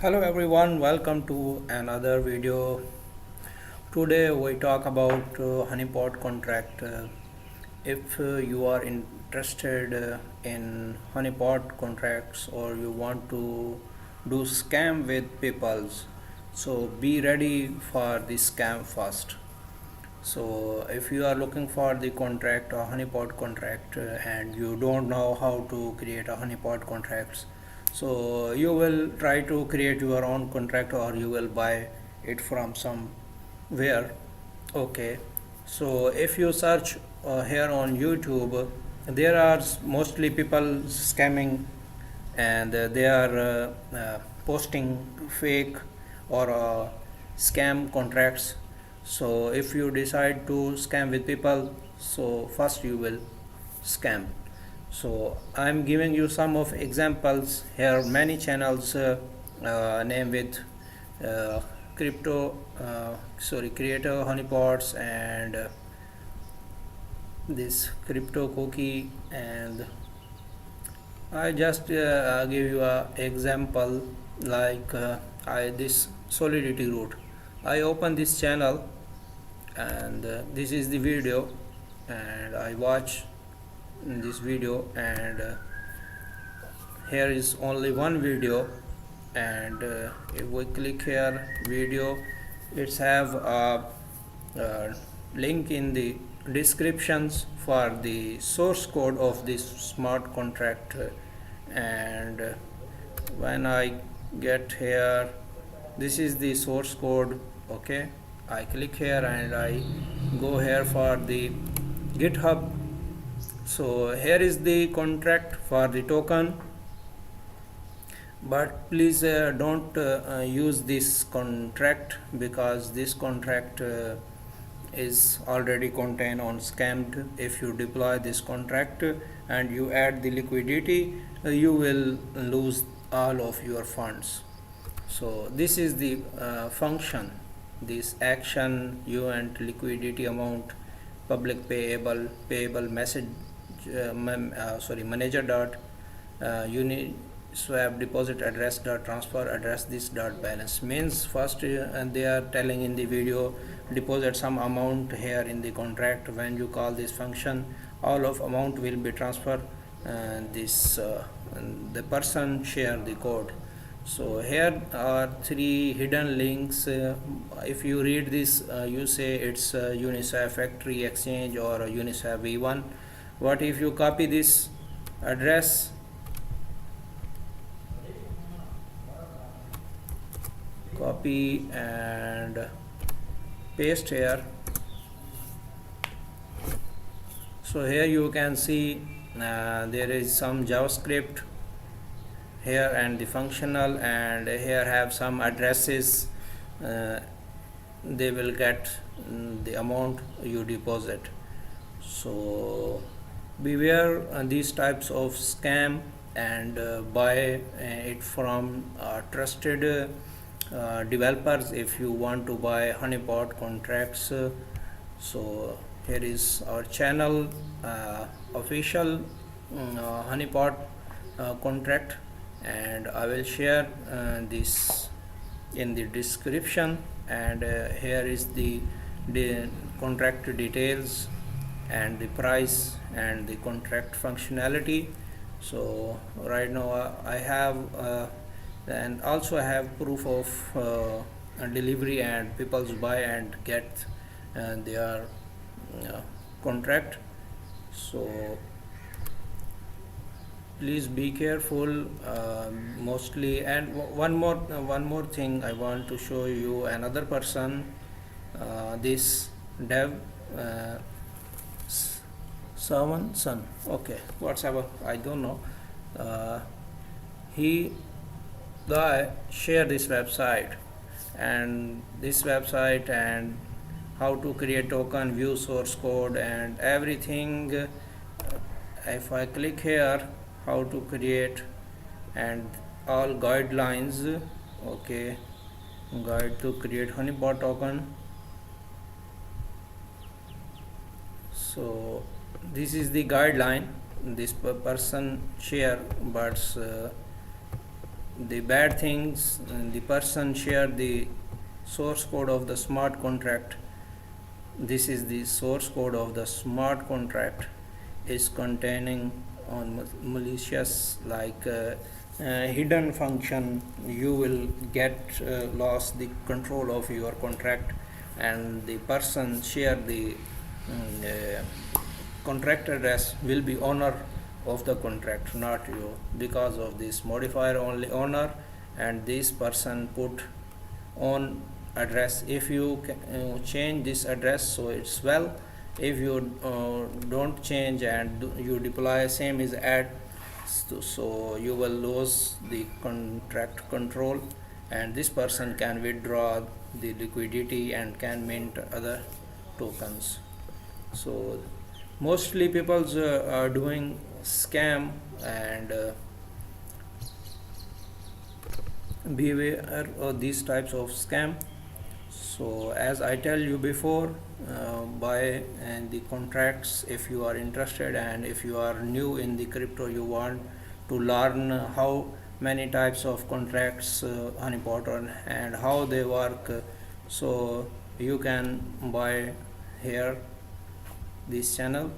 Hello everyone, welcome to another video. Today we talk about Honeypot contract. If you are interested in Honeypot contracts or you want to do scam with peoples, so be ready for the scam first. So if you are looking for the contract or honeypot contract and you don't know how to create a honeypot contracts, so you will try to create your own contract or you will buy it from somewhere. Okay, so if you search here on YouTube, there are mostly people scamming and they are posting fake or scam contracts. So if you decide to scam with people, so first you will scam. So I'm giving you some of examples here. Many channels name with uh, crypto creator honeypots and this crypto cookie, and I just give you a example like I this solidity root. I open this channel and this is the video, and I watch this video, and here is only one video, and if we click here video, it's have a link in the descriptions for the source code of this smart contract, and when I get here, this is the source code. Okay, I click here and I go here for the GitHub. So here is the contract for the token, but please don't use this contract because this contract is already contained on scammed. If you deploy this contract and you add the liquidity, you will lose all of your funds. So this is the function, this action event liquidity amount public payable message manager dot uniswap deposit address dot transfer address this dot balance. Means first and they are telling in the video, deposit some amount here in the contract. When you call this function, all of amount will be transferred, and this the person share the code. So here are three hidden links. If you read this, you say it's Uniswap factory exchange or Uniswap v1. What if you copy this address, copy and paste here? So here you can see there is some JavaScript here and the functional, and here have some addresses. They will get the amount you deposit. So beware these types of scam, and buy it from trusted developers if you want to buy honeypot contracts. So here is our channel official honeypot contract, and I will share this in the description, and here is the contract details and the price and the contract functionality. So right now I have and also I have proof of delivery, and people buy and get their contract. So please be careful mostly. And one more thing I want to show you. Another person, this dev son, okay, whatever, I don't know, he guy share this website and how to create token, view source code and everything. If I click here, how to create and all guidelines. Okay, guide to create honeypot token. So this is the guideline this person share, but the bad things, the person share the source code of the smart contract. This is the source code of the smart contract is containing on malicious hidden function. You will get lost the control of your contract, and the person share the contract address will be owner of the contract, not you, because of this modifier only owner, and this person put on address. If you change this address, so it's well. If you don't change and you deploy same is add, so you will lose the contract control, and this person can withdraw the liquidity and can mint other tokens. So mostly people are doing scam, and beware of these types of scam. So as I tell you before, buy and the contracts if you are interested, and if you are new in the crypto, you want to learn how many types of contracts Honeypot and how they work, so you can buy here this channel.